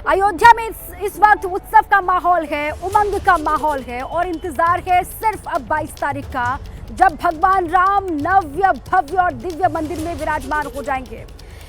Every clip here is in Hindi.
अयोध्या में इस वक्त उत्सव का माहौल है, उमंग का माहौल है और इंतजार है सिर्फ अब 22 तारीख का, जब भगवान राम नव्य भव्य और दिव्य मंदिर में विराजमान हो जाएंगे।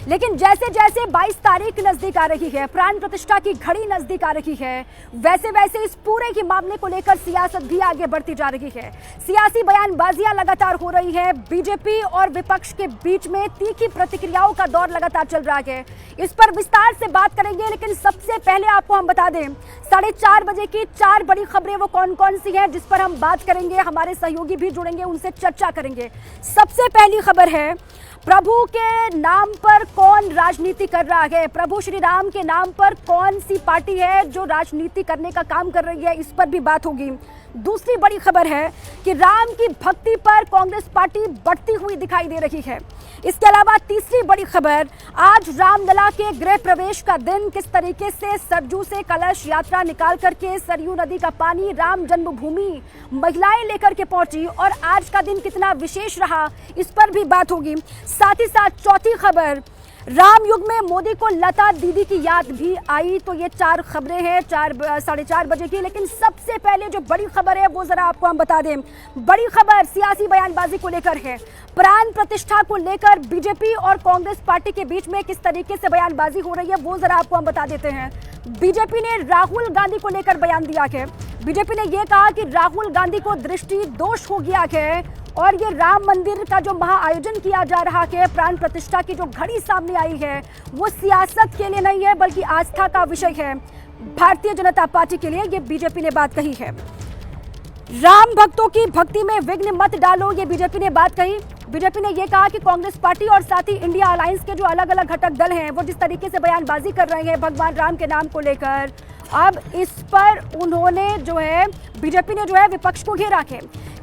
लेकिन जैसे जैसे 22 तारीख नजदीक आ रही है, प्राण प्रतिष्ठा की घड़ी नजदीक आ रही है, वैसे वैसे इस पूरे के मामले को लेकर सियासत भी आगे बढ़ती जा रही है। सियासी बयानबाजियां लगातार हो रही है। बीजेपी और विपक्ष के बीच में तीखी प्रतिक्रियाओं का दौर लगातार चल रहा है। इस पर विस्तार से बात करेंगे, लेकिन सबसे पहले आपको हम बता दें 4:30 बजे की 4 बड़ी खबरें वो कौन कौन सी हैं जिस पर हम बात करेंगे। हमारे सहयोगी भी जुड़ेंगे, उनसे चर्चा करेंगे। सबसे पहली खबर है, प्रभु के नाम पर कौन राजनीति कर रहा है। प्रभु श्री राम के नाम पर कौन सी पार्टी है जो राजनीति करने का काम कर रही है, इस पर भी बात होगी। दूसरी बड़ी खबर है कि राम की भक्ति पर कांग्रेस पार्टी बढ़ती हुई दिखाई दे रही है। इसके अलावा तीसरी बड़ी खबर, आज रामलला के गृह प्रवेश का दिन, किस तरीके से सरजू से कलश यात्रा निकाल करके सरयू नदी का पानी राम जन्मभूमि महिलाएं लेकर के पहुंची और आज का दिन कितना विशेष रहा, इस पर भी बात होगी। साथ ही साथ चौथी खबर, राम युग में मोदी को लता दीदी की याद भी आई। तो ये 4 खबरें हैं 4:30 बजे की। लेकिन सबसे पहले जो बड़ी खबर है वो जरा आपको हम बता दें। बड़ी खबर सियासी बयानबाजी को लेकर है। प्राण प्रतिष्ठा को लेकर बीजेपी और कांग्रेस पार्टी के बीच में किस तरीके से बयानबाजी हो रही है वो जरा आपको हम बता देते हैं। बीजेपी ने राहुल गांधी को लेकर बयान दिया है। बीजेपी ने यह कहा कि राहुल गांधी को दृष्टि दोष हो गया है और ये राम मंदिर का जो महाआयोजन किया जा रहा है, प्राण प्रतिष्ठा की जो घड़ी सामने आई है, वो सियासत के लिए नहीं है बल्कि आस्था का विषय है भारतीय जनता पार्टी के लिए। ये बीजेपी ने बात कही है। राम भक्तों की भक्ति में विघ्न मत डालो, ये बीजेपी ने बात कही। बीजेपी ने यह कहा कि कांग्रेस पार्टी और साथ ही इंडिया अलायंस के जो अलग अलग घटक दल हैं वो जिस तरीके से बयानबाजी कर रहे हैं भगवान राम के नाम को लेकर, अब इस पर उन्होंने जो है बीजेपी ने जो है विपक्ष को घेरा है।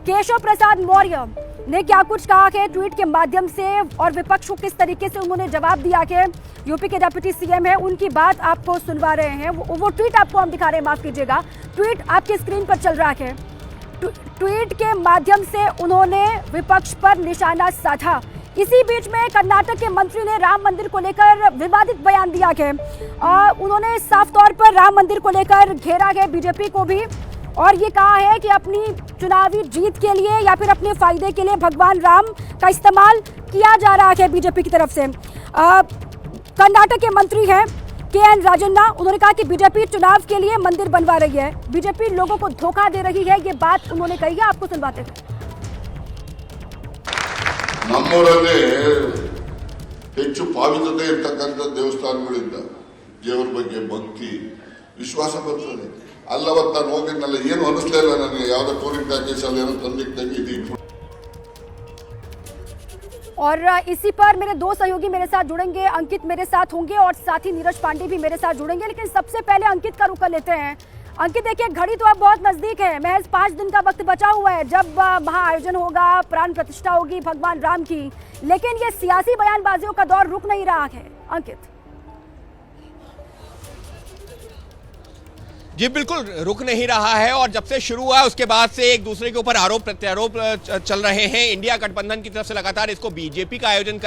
केशव प्रसाद मौर्य ने क्या कुछ कहा है ट्वीट के माध्यम से और विपक्ष को किस तरीके से उन्होंने जवाब दिया है। यूपी के डिप्टी सीएम है, उनकी बात आपको सुनवा रहे हैं। वो ट्वीट आपको हम दिखा रहे हैं, माफ कीजिएगा, ट्वीट आपकी स्क्रीन पर चल रहा है। ट्वीट के माध्यम से उन्होंने विपक्ष पर निशाना साधा। इसी बीच में कर्नाटक के मंत्री ने राम मंदिर को लेकर विवादित बयान दिया है। उन्होंने साफ तौर पर राम मंदिर को लेकर घेरा है बीजेपी को भी और ये कहा है कि अपनी चुनावी जीत के लिए या फिर अपने फायदे के लिए भगवान राम का इस्तेमाल किया जा रहा है बीजेपी की तरफ से। कर्नाटक के मंत्री हैं KN राजन्ना, उन्होंने कहा कि बीजेपी चुनाव के लिए मंदिर बनवा रही है, बीजेपी लोगों को धोखा दे रही है, ये बात उन्होंने कही है। आपको सुनवाते हैं। ನಮ್ಮೂರಲ್ಲಿ ಹೆಚ್ಚು ಪಾವಿತ್ರತೆ ಇರತಕ್ಕಂಥ ದೇವಸ್ಥಾನಗಳಿಂದ ದೇವರ ಬಗ್ಗೆ ಭಕ್ತಿ ವಿಶ್ವಾಸ ಬರ್ತದೆ. ಅಲ್ಲವತ್ತು ನಾನು ಹೋಗಿದ್ನಲ್ಲ, ಏನು ಅನಿಸ್ಲೇ ಇಲ್ಲ ನನಗೆ, ಯಾವುದೋ ಟೂರಿಂಗ್ ಪ್ಯಾಕೇಜಲ್ಲಿ ಏನೋ ತಂದಿದ್ದಂಗೆ ಇದು। और इसी पर मेरे 2 सहयोगी मेरे साथ जुड़ेंगे, अंकित मेरे साथ होंगे और साथ ही नीरज पांडे भी मेरे साथ जुड़ेंगे। लेकिन सबसे पहले अंकित का रुख कर लेते हैं। अंकित, देखिए घड़ी तो अब बहुत नजदीक है, महज 5 दिन का वक्त बचा हुआ है जब महाआयोजन होगा, प्राण प्रतिष्ठा होगी भगवान राम की, लेकिन ये सियासी बयानबाजियों का दौर रुक नहीं रहा है। अंकित जी बिल्कुल रुक नहीं रहा है और जब से शुरू हुआ उसके बाद से एक दूसरे के ऊपर आरोप प्रत्यारोप चल रहे हैं। इंडिया गठबंधन की तरफ से लगातार इसको बीजेपी का आयोजन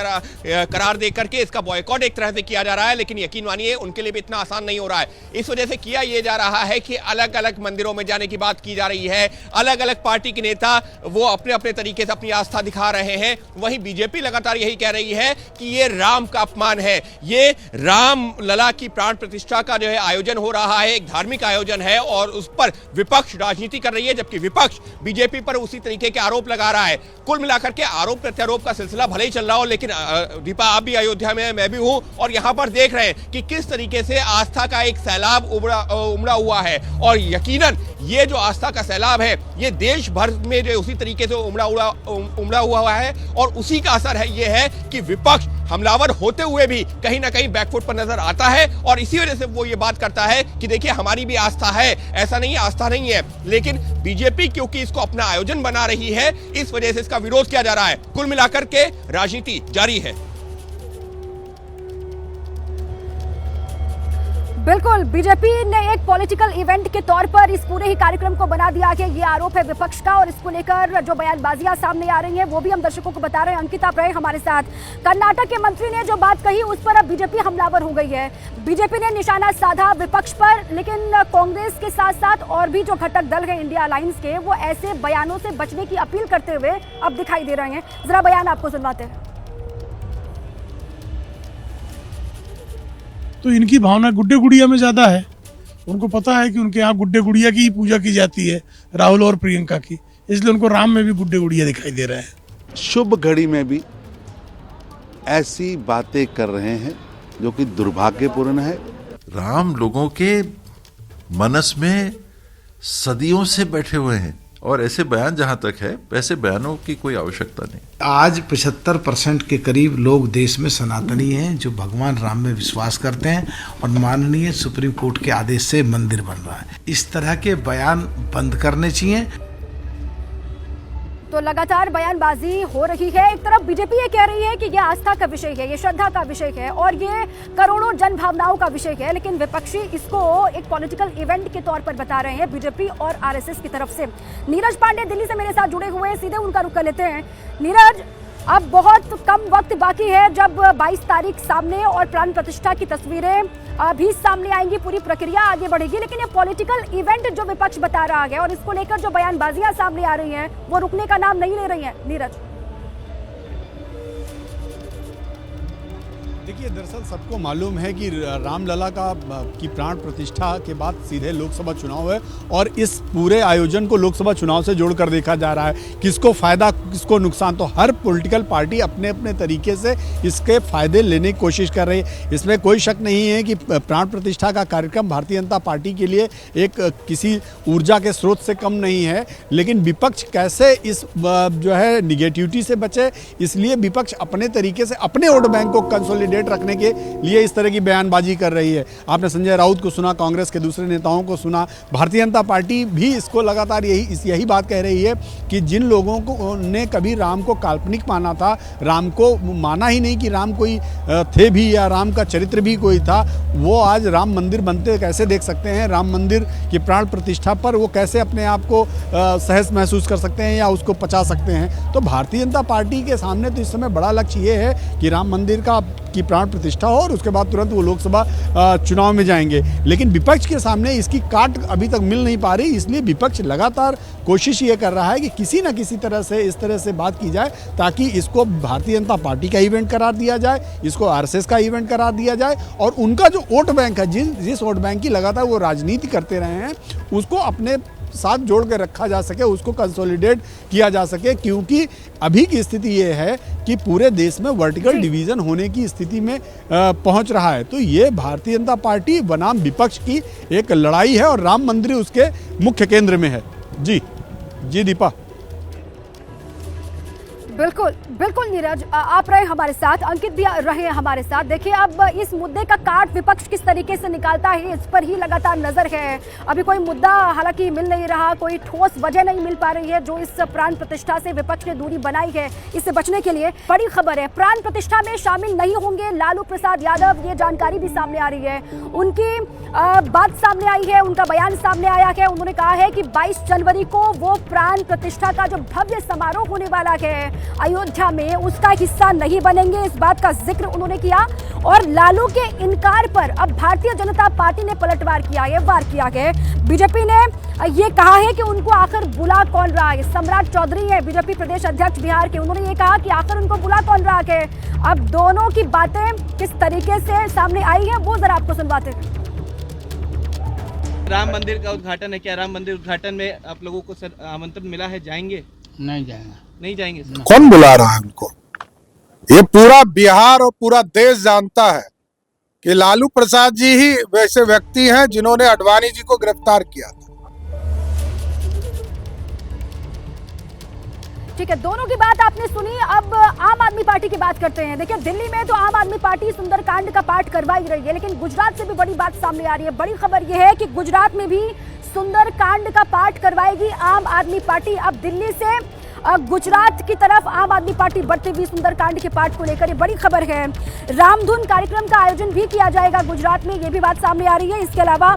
करार दे करके इसका बॉयकॉट एक तरह से किया जा रहा है, लेकिन यकीन मानिए उनके लिए भी इतना आसान नहीं हो रहा है। इस वजह से किया ये जा रहा है कि अलग अलग मंदिरों में जाने की बात की जा रही है, अलग अलग पार्टी के नेता वो अपने अपने तरीके से अपनी आस्था दिखा रहे हैं। वहीं बीजेपी लगातार यही कह रही है कि ये राम का अपमान है, ये राम लला की प्राण प्रतिष्ठा का जो है आयोजन हो रहा है, एक धार्मिक आयोजन है और उस पर विपक्ष राजनीति कर रही है, जबकि विपक्ष बीजेपी पर उसी तरीके के आरोप लगा रहा है। कुल मिलाकर के आरोप प्रत्यारोप का सिलसिला भले ही चल रहा हो, लेकिन दीपा आप भी अयोध्या में, मैं भी हूं और यहां पर देख रहे हैं कि किस तरीके से आस्था का एक सैलाब उमड़ा हुआ है और यकीनन ये जो आस्था का सैलाब है ये देश भर में जो उसी तरीके से उमड़ा हुआ है और उसी का असर है ये है कि विपक्ष हमलावर होते हुए भी कहीं ना कहीं बैकफुट पर नजर आता है और इसी वजह से वो ये बात करता है कि देखिए हमारी भी आस्था है, ऐसा नहीं है आस्था नहीं है, लेकिन बीजेपी क्योंकि इसको अपना आयोजन बना रही है इस वजह से इसका विरोध किया जा रहा है। कुल मिलाकर के राजनीति जारी है। बिल्कुल, बीजेपी ने एक पॉलिटिकल इवेंट के तौर पर इस पूरे ही कार्यक्रम को बना दिया है, ये आरोप है विपक्ष का। और इसको लेकर जो बयानबाजियां सामने आ रही हैं वो भी हम दर्शकों को बता रहे हैं। अंकित, आप रहे हमारे साथ। कर्नाटक के मंत्री ने जो बात कही उस पर अब बीजेपी हमलावर हो गई है। बीजेपी ने निशाना साधा विपक्ष पर, लेकिन कांग्रेस के साथ साथ और भी जो घटक दल है इंडिया अलायंस के, वो ऐसे बयानों से बचने की अपील करते हुए अब दिखाई दे रहे हैं। जरा बयान आपको सुनवाते हैं। तो इनकी भावना गुड्डे गुड़िया में ज्यादा है। उनको पता है कि उनके यहाँ गुड्डे गुड़िया की ही पूजा की जाती है, राहुल और प्रियंका की, इसलिए उनको राम में भी गुड्डे गुड़िया दिखाई दे रहे हैं। शुभ घड़ी में भी ऐसी बातें कर रहे हैं जो कि दुर्भाग्यपूर्ण है। राम लोगों के मनस में सदियों से बैठे हुए हैं और ऐसे बयान जहां तक है, वैसे बयानों की कोई आवश्यकता नहीं। आज 75% के करीब लोग देश में सनातनी हैं जो भगवान राम में विश्वास करते हैं और माननीय सुप्रीम कोर्ट के आदेश से मंदिर बन रहा है। इस तरह के बयान बंद करने चाहिए। तो लगातार बयानबाजी हो रही है। एक तरफ बीजेपी ये कह रही है कि ये आस्था का विषय है, ये श्रद्धा का विषय है और ये करोड़ों जन भावनाओं का विषय है, लेकिन विपक्षी इसको एक पॉलिटिकल इवेंट के तौर पर बता रहे हैं बीजेपी और आरएसएस की तरफ से। नीरज पांडे दिल्ली से मेरे साथ जुड़े हुए हैं, सीधे उनका रुख कर लेते हैं। नीरज, अब बहुत कम वक्त बाकी है जब 22 तारीख सामने और प्राण प्रतिष्ठा की तस्वीरें भी सामने आएंगी, पूरी प्रक्रिया आगे बढ़ेगी, लेकिन ये पॉलिटिकल इवेंट जो विपक्ष बता रहा है और इसको लेकर जो बयानबाजियां सामने आ रही हैं वो रुकने का नाम नहीं ले रही हैं। नीरज, देखिए, दरअसल सबको मालूम है कि रामलला की प्राण प्रतिष्ठा के बाद सीधे लोकसभा चुनाव है और इस पूरे आयोजन को लोकसभा चुनाव से जोड़कर देखा जा रहा है। किसको फायदा किसको नुकसान, तो हर पॉलिटिकल पार्टी अपने अपने तरीके से इसके फायदे लेने की कोशिश कर रही है। इसमें कोई शक नहीं है कि प्राण प्रतिष्ठा का कार्यक्रम भारतीय जनता पार्टी के लिए एक किसी ऊर्जा के स्रोत से कम नहीं है, लेकिन विपक्ष कैसे इस जो है निगेटिविटी से बचे, इसलिए विपक्ष अपने तरीके से अपने वोट बैंक को कंसोलिडेट रखने के लिए इस तरह की बयानबाजी कर रही है। आपने संजय राउत को सुना, कांग्रेस के दूसरे नेताओं को सुना, भारतीय जनता पार्टी भी इसको लगातार यही बात कह रही है कि जिन लोगों को ने कभी राम को काल्पनिक माना था, राम को माना ही नहीं कि राम कोई थे भी या राम का चरित्र भी कोई था, वो आज राम मंदिर बनते कैसे देख सकते हैं, राम मंदिर की प्राण प्रतिष्ठा पर वो कैसे अपने आप को सहज महसूस कर सकते हैं या उसको पचा सकते हैं। तो भारतीय जनता पार्टी के सामने तो इस समय बड़ा लक्ष्य ये है कि राम मंदिर की प्राण प्रतिष्ठा हो और उसके बाद तुरंत वो लोकसभा चुनाव में जाएंगे, लेकिन विपक्ष के सामने इसकी काट अभी तक मिल नहीं पा रही। इसलिए विपक्ष लगातार कोशिश ये कर रहा है कि किसी न किसी तरह से इस तरह से बात की जाए ताकि इसको भारतीय जनता पार्टी का इवेंट करार दिया जाए, इसको आरएसएस का इवेंट करार दिया जाए और उनका जो वोट बैंक है, जिस वोट बैंक की लगातार वो राजनीति करते रहे हैं, उसको अपने साथ जोड़ के रखा जा सके, उसको कंसोलिडेट किया जा सके। क्योंकि अभी की स्थिति ये है कि पूरे देश में वर्टिकल डिवीजन होने की स्थिति में पहुंच रहा है। तो ये भारतीय जनता पार्टी बनाम विपक्ष की एक लड़ाई है और राम मंदिर उसके मुख्य केंद्र में है। जी दीपा। बिल्कुल बिल्कुल नीरज, आप रहे हमारे साथ, अंकित भी रहे हमारे साथ। देखिए, अब इस मुद्दे का काट विपक्ष किस तरीके से निकालता है इस पर ही लगातार नजर है। अभी कोई मुद्दा हालांकि मिल नहीं रहा, कोई ठोस वजह नहीं मिल पा रही है जो इस प्राण प्रतिष्ठा से विपक्ष ने दूरी बनाई है इससे बचने के लिए। बड़ी खबर है, प्राण प्रतिष्ठा में शामिल नहीं होंगे लालू प्रसाद यादव, ये जानकारी भी सामने आ रही है। उनकी बात सामने आई है, उनका बयान सामने आया है। उन्होंने कहा है कि 22 जनवरी को वो प्राण प्रतिष्ठा का जो भव्य समारोह होने वाला है अयोध्या में, उसका हिस्सा नहीं बनेंगे, इस बात का जिक्र उन्होंने किया। और लालू के इनकार पर अब भारतीय जनता पार्टी ने पलटवार किया है, वार किया है। बीजेपी ने ये कहा है कि उनको आखिर बुला कौन रहा है। सम्राट चौधरी है बीजेपी प्रदेश अध्यक्ष बिहार के, उन्होंने ये कहा कि आखिर उनको बुला कौन रहा है। अब दोनों की बातें किस तरीके से सामने आई है वो जरा आपको सुनवाते हैं। राम मंदिर का उद्घाटन है, क्या राम मंदिर उद्घाटन में आप लोगों को आमंत्रण मिला है, जाएंगे? नहीं जाएंगे। नहीं जाएंगे सर? कौन बुला रहा है उनको? ये पूरा बिहार और पूरा देश जानता है कि लालू प्रसाद जी ही वैसे व्यक्ति हैं जिन्होंने अडवाणी जी को गिरफ्तार किया था। ठीक है, दोनों की बात आपने सुनी। अब आम आदमी पार्टी की बात करते हैं। देखिए, दिल्ली में तो आम आदमी पार्टी सुंदरकांड का पाठ करवा ही रही है, लेकिन गुजरात से भी बड़ी बात सामने आ रही है। बड़ी खबर यह है कि गुजरात में भी सुंदरकांड का पाठ करवाएगी आम आदमी पार्टी। अब दिल्ली से गुजरात की तरफ आम आदमी पार्टी बढ़ती हुई सुंदरकांड के पाठ को लेकर ये बड़ी खबर है। रामधुन कार्यक्रम का आयोजन भी किया जाएगा गुजरात में, ये भी बात सामने आ रही है। इसके अलावा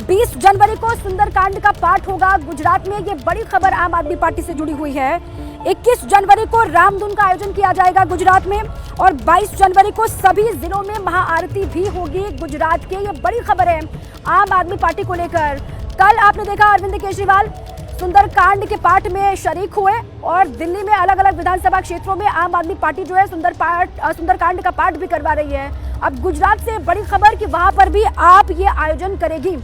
20 जनवरी को सुंदरकांड का पाठ होगा गुजरात में, ये बड़ी खबर आम आदमी पार्टी से जुड़ी हुई है। 21 जनवरी को रामधुन का आयोजन किया जाएगा गुजरात में और 22 जनवरी को सभी जिलों में महाआरती भी होगी गुजरात के, ये बड़ी खबर है आम आदमी पार्टी को लेकर। कल आपने देखा अरविंद केजरीवाल सुंदरकांड के पाठ में शरीक हुए और दिल्ली में अलग अलग विधानसभा क्षेत्रों में आम आदमी पार्टी जो है सुंदरकांड का पाठ भी करवा रही है। अब गुजरात से बड़ी खबर कि वहां पर भी आप ये आयोजन करेगी।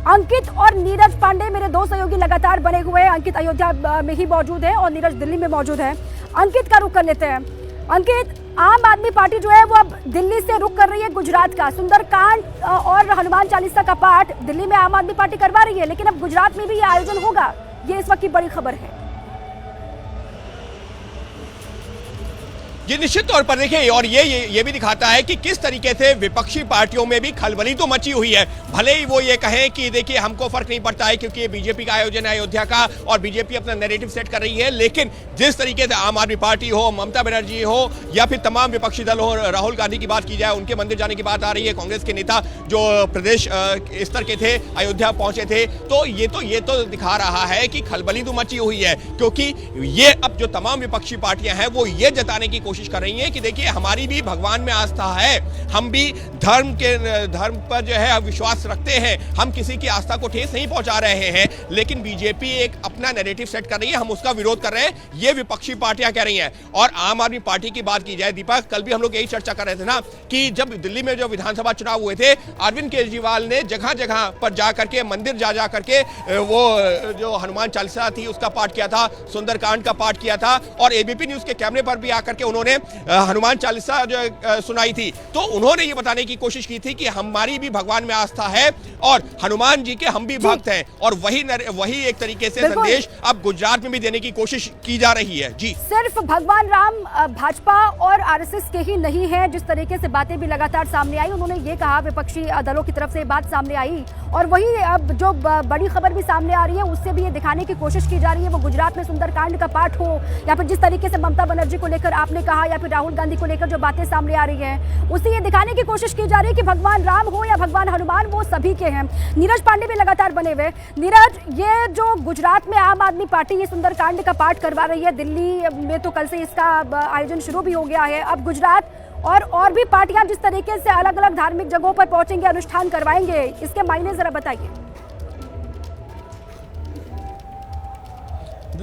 अंकित और नीरज पांडे मेरे दो सहयोगी लगातार बने हुए हैं। अंकित अयोध्या में ही मौजूद है और नीरज दिल्ली में मौजूद है। अंकित का रुख कर लेते हैं। अंकित, आम आदमी पार्टी जो है वो अब दिल्ली से रुख कर रही है गुजरात का। सुंदरकांड और हनुमान चालीसा का पाठ दिल्ली में आम आदमी पार्टी करवा रही है, लेकिन अब गुजरात में भी ये आयोजन होगा, ये इस वक्त की बड़ी खबर है। ये निश्चित तौर पर देखिए, और ये भी दिखाता है कि किस तरीके से विपक्षी पार्टियों में भी खलबली तो मची हुई है। भले ही वो ये कहें कि देखिए हमको फर्क नहीं पड़ता है क्योंकि ये बीजेपी का आयोजन है अयोध्या का और बीजेपी अपना नैरेटिव सेट कर रही है, लेकिन जिस तरीके से आम आदमी पार्टी हो, ममता बनर्जी हो या फिर तमाम विपक्षी दल हो, राहुल गांधी की बात की जाए, उनके मंदिर जाने की बात आ रही है, कांग्रेस के नेता जो प्रदेश स्तर के थे अयोध्या पहुंचे थे, तो ये तो दिखा रहा है कि खलबली तो मची हुई है। क्योंकि ये अब जो तमाम विपक्षी पार्टियां हैं वो ये जताने की कोशिश कर रही हैं कि देखिए हमारी भी भगवान में आस्था है, हम भी धर्म पर जो है विश्वास रखते हैं, हम किसी की आस्था को ठेस नहीं पहुंचा रहे हैं, लेकिन बीजेपी एक अपना नैरेटिव सेट कर रही है, हम उसका विरोध कर रहे हैं, ये विपक्षी पार्टियां कह रही हैं। और आम आदमी पार्टी की बात की जाए दीपक, कल भी हम लोग यही चर्चा कर रहे थे ना कि जब दिल्ली में जो विधानसभा चुनाव हुए थे, अरविंद केजरीवाल ने जगह जगह पर जाकर के मंदिर जा करके वो जो हनुमान चालीसा थी उसका पाठ किया था, सुंदरकांड का पाठ किया था और एबीपी न्यूज के कैमरे पर भी आकर के उन्होंने हनुमान चालीसा जो सुनाई थी। तो उन्होंने ये बताने की कोशिश की थी कि हमारी भी भगवान में आस्था है और हनुमान जी के हम भी भक्त हैं, और वही एक तरीके से संदेश अब गुजरात में भी देने की कोशिश की जा रही है। जी, सिर्फ भगवान राम भाजपा और आरएसएस के ही नहीं है, जिस तरीके से बातें भी लगातार सामने आई, उन्होंने ये कहा, विपक्षी दलों की तरफ से बात सामने आई और वही अब जो बड़ी खबर भी सामने आ रही है उससे भी ये दिखाने की कोशिश की जा रही है, वो गुजरात में सुंदरकांड का पाठ हो या फिर जिस तरीके से ममता बनर्जी को लेकर आपने कहा या फिर राहुल गांधी को लेकर जो बातें सामने आ रही है, उससे ये दिखाने की कोशिश की जा रही है कि भगवान राम हो या भगवान हनुमान, वो सभी के हैं। नीरज पांडे भी लगातार बने हुए। नीरज, ये जो गुजरात में आम आदमी पार्टी ये सुंदरकांड का पाठ करवा रही है, दिल्ली में तो कल से इसका आयोजन शुरू भी हो गया है, अब गुजरात और भी पार्टियां जिस तरीके से अलग अलग धार्मिक जगहों पर पहुंचेंगे, अनुष्ठान करवाएंगे, इसके मायने जरा बताइए।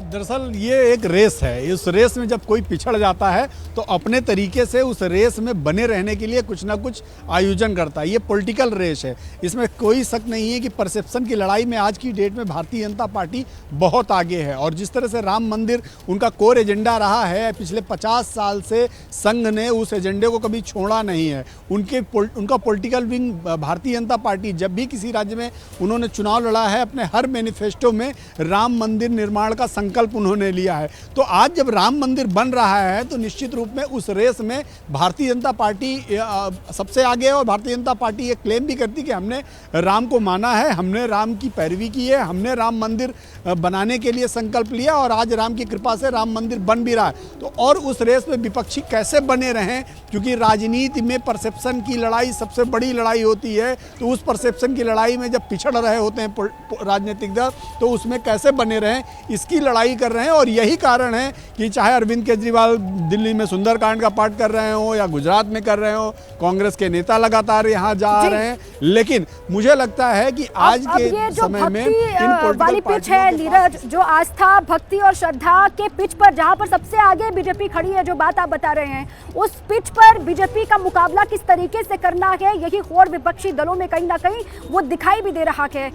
दरअसल ये एक रेस है, इस रेस में जब कोई पिछड़ जाता है तो अपने तरीके से उस रेस में बने रहने के लिए कुछ ना कुछ आयोजन करता है। ये पॉलिटिकल रेस है, इसमें कोई शक नहीं है कि परसेप्शन की लड़ाई में आज की डेट में भारतीय जनता पार्टी बहुत आगे है। और जिस तरह से राम मंदिर उनका कोर एजेंडा रहा है, पिछले 50 साल से संघ ने उस एजेंडे को कभी छोड़ा नहीं है। उनका political wing Bharatiya Janata party जब भी किसी राज्य में उन्होंने चुनाव लड़ा है, अपने हर मैनिफेस्टो में राम मंदिर निर्माण का संकल्प उन्होंने लिया है। तो आज जब राम मंदिर बन रहा है तो निश्चित रूप में उस रेस में भारतीय जनता पार्टी सबसे आगे है और भारतीय जनता पार्टी ये क्लेम भी करती कि हमने राम को माना है, हमने राम की पैरवी की है, हमने राम मंदिर बनाने के लिए संकल्प लिया और आज राम की कृपा से राम मंदिर बन भी रहा है। तो और उस रेस में विपक्षी कैसे बने रहें, क्योंकि राजनीति में परसेप्शन की लड़ाई सबसे बड़ी लड़ाई होती है। तो उस परसेप्शन की लड़ाई में जब पिछड़ रहे होते हैं राजनीतिक दल, तो उसमें कैसे बने रहें, इसकी लड़ाई कर रहे हैं। और यही कारण है कि चाहे अरविंद केजरीवाल दिल्ली में सुंदरकांड का पाठ कर रहे हो या गुजरात में कर रहे हो, कांग्रेस के नेता लगातार यहां जा रहे हैं, लेकिन मुझे लगता है कि आज के समय में इन वाली पिच है नीरज, जो आस्था, भक्ति और श्रद्धा के पिच पर जहां पर सबसे आगे बीजेपी खड़ी है, जो बात आप बता रहे हैं, उस पिच पर बीजेपी का मुकाबला किस तरीके से करना है, यही और विपक्षी दलों में कहीं ना कहीं वो दिखाई भी दे रहा है।